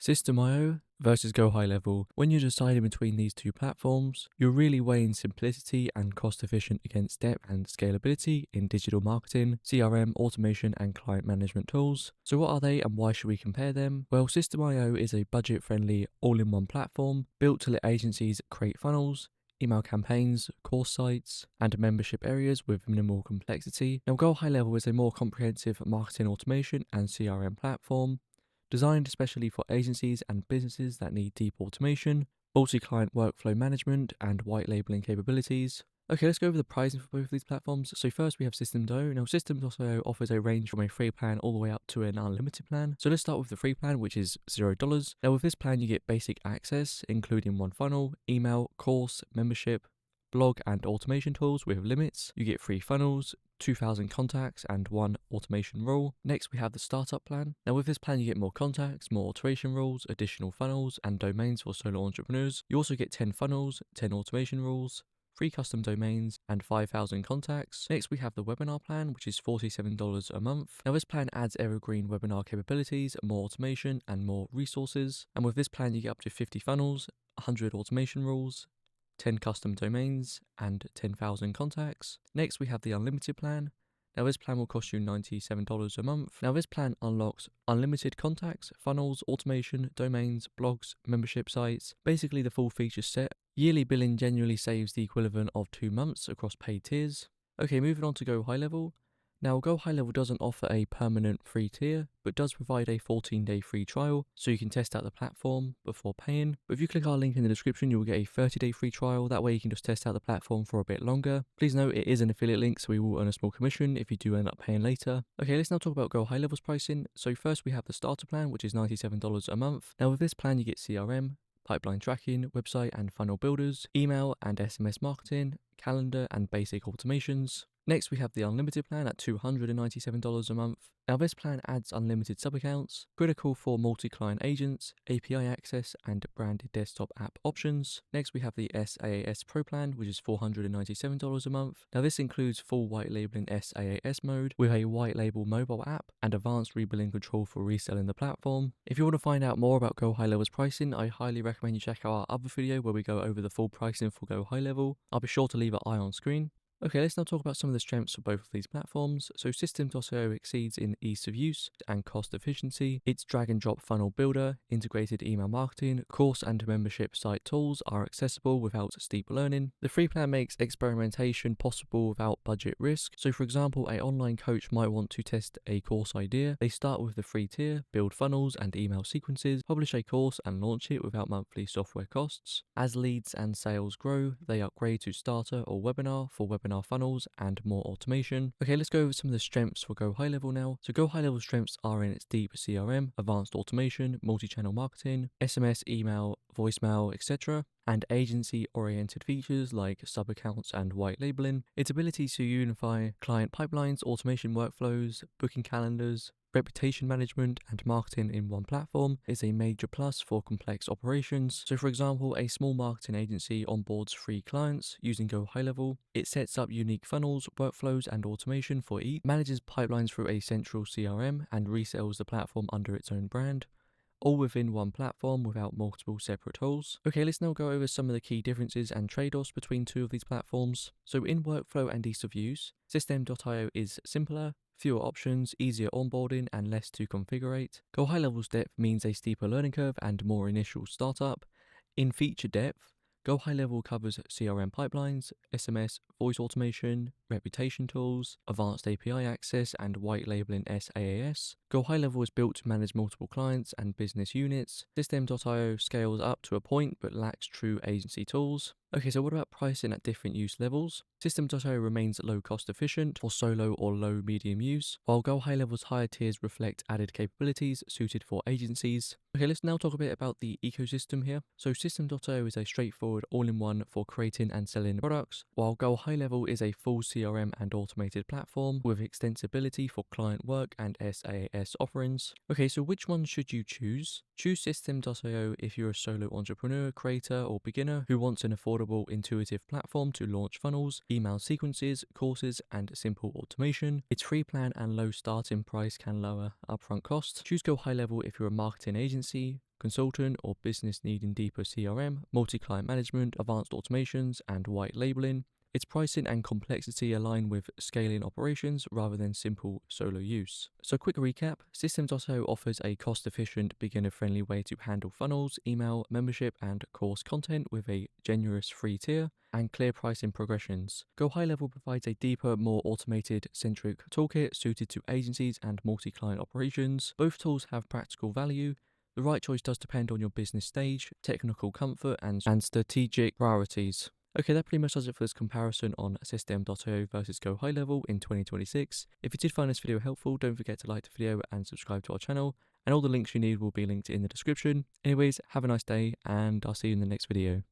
System.io versus GoHighLevel. When you're deciding between these two platforms, you're really weighing simplicity and cost efficient against depth and scalability in digital marketing, CRM, automation, and client management tools. So what are they and why should we compare them? Well, System.io is a budget-friendly, all-in-one platform built to let agencies create funnels, email campaigns, course sites, and membership areas with minimal complexity. Now, GoHighLevel is a more comprehensive marketing automation and CRM platform designed especially for agencies and businesses that need deep automation, multi-client workflow management, and white labeling capabilities. Okay, let's go over the pricing for both of these platforms. So first we have System.io. Now System.io offers a range from a free plan all the way up to an unlimited plan. So let's start with the free plan, which is $0. Now with this plan you get basic access, including one funnel, email, course, membership, blog and automation tools with limits. You get free funnels, 2,000 contacts and one automation rule. Next we have the startup plan. Now with this plan you get more contacts, more automation rules, additional funnels and domains for solo entrepreneurs. You also get 10 funnels, 10 automation rules, 3 custom domains and 5,000 contacts. Next we have the webinar plan, which is $47 a month. Now this plan adds evergreen webinar capabilities, more automation and more resources. And with this plan you get up to 50 funnels, 100 automation rules, 10 custom domains, and 10,000 contacts. Next, we have the unlimited plan. Now, this plan will cost you $97 a month. Now, this plan unlocks unlimited contacts, funnels, automation, domains, blogs, membership sites, basically the full feature set. Yearly billing generally saves the equivalent of 2 months across paid tiers. Okay, moving on to GoHighLevel. Now, GoHighLevel doesn't offer a permanent free tier, but does provide a 14-day free trial, so you can test out the platform before paying. But if you click our link in the description, you will get a 30-day free trial. That way you can just test out the platform for a bit longer. Please note it is an affiliate link, so we will earn a small commission if you do end up paying later. Okay, let's now talk about GoHighLevel's pricing. So first we have the starter plan, which is $97 a month. Now with this plan you get CRM, pipeline tracking, website and funnel builders, email and SMS marketing, calendar and basic automations. Next, we have the unlimited plan at $297 a month. Now, this plan adds unlimited sub-accounts, critical for multi-client agents, API access, and branded desktop app options. Next, we have the SaaS Pro plan, which is $497 a month. Now, this includes full white labeling SaaS mode with a white label mobile app and advanced rebilling control for reselling the platform. If you want to find out more about GoHighLevel's pricing, I highly recommend you check out our other video where we go over the full pricing for GoHighLevel. I'll be sure to leave an eye on screen. Okay, let's now talk about some of the strengths for both of these platforms. So System.io exceeds in ease of use and cost efficiency. Its drag and drop funnel builder, integrated email marketing, course and membership site tools are accessible without steep learning. The free plan makes experimentation possible without budget risk. So for example, an online coach might want to test a course idea. They start with the free tier, build funnels and email sequences, publish a course and launch it without monthly software costs. As leads and sales grow, they upgrade to starter or webinar for webinar funnels and more automation. Okay, let's go over some of the strengths for GoHighLevel now. So GoHighLevel strengths are in its deep CRM, advanced automation, multi-channel marketing, SMS, email, voicemail, etc., and agency-oriented features like sub-accounts and white labeling. Its ability to unify client pipelines, automation workflows, booking calendars, reputation management and marketing in one platform is a major plus for complex operations. So for example, a small marketing agency onboards 3 clients using GoHighLevel. It sets up unique funnels, workflows and automation for each, manages pipelines through a central CRM and resells the platform under its own brand, all within one platform without multiple separate tools. Okay, let's now go over some of the key differences and trade-offs between two of these platforms. So in workflow and ease of use, System.io is simpler, fewer options, easier onboarding, and less to configure. GoHighLevel's depth means a steeper learning curve and more initial startup. In feature depth, GoHighLevel covers CRM pipelines, SMS, voice automation, reputation tools, advanced API access, and white labeling SaaS. GoHighLevel is built to manage multiple clients and business units. System.io scales up to a point but lacks true agency tools. Okay, so what about pricing at different use levels? System.io remains low cost efficient for solo or low medium use, while GoHighLevel's higher tiers reflect added capabilities suited for agencies. Okay, let's now talk a bit about the ecosystem here. So System.io is a straightforward all-in-one for creating and selling products, while GoHighLevel is a full CRM and automated platform with extensibility for client work and SaaS offerings. Okay, so which one should you choose? Choose System.io if you're a solo entrepreneur, creator, or beginner who wants an affordable, intuitive platform to launch funnels, email sequences, courses, and simple automation. Its free plan and low starting price can lower upfront costs. Choose GoHighLevel if you're a marketing agency, consultant or business needing deeper CRM, multi-client management, advanced automations, and white labeling. Its pricing and complexity align with scaling operations rather than simple solo use. So quick recap, System.io offers a cost-efficient, beginner-friendly way to handle funnels, email, membership, and course content with a generous free tier and clear pricing progressions. GoHighLevel provides a deeper, more automated centric toolkit suited to agencies and multi-client operations. Both tools have practical value. The right choice does depend on your business stage, technical comfort, and strategic priorities. Okay, that pretty much does it for this comparison on System.io versus GoHighLevel in 2026. If you did find this video helpful, don't forget to like the video and subscribe to our channel, and all the links you need will be linked in the description. Anyways, have a nice day, and I'll see you in the next video.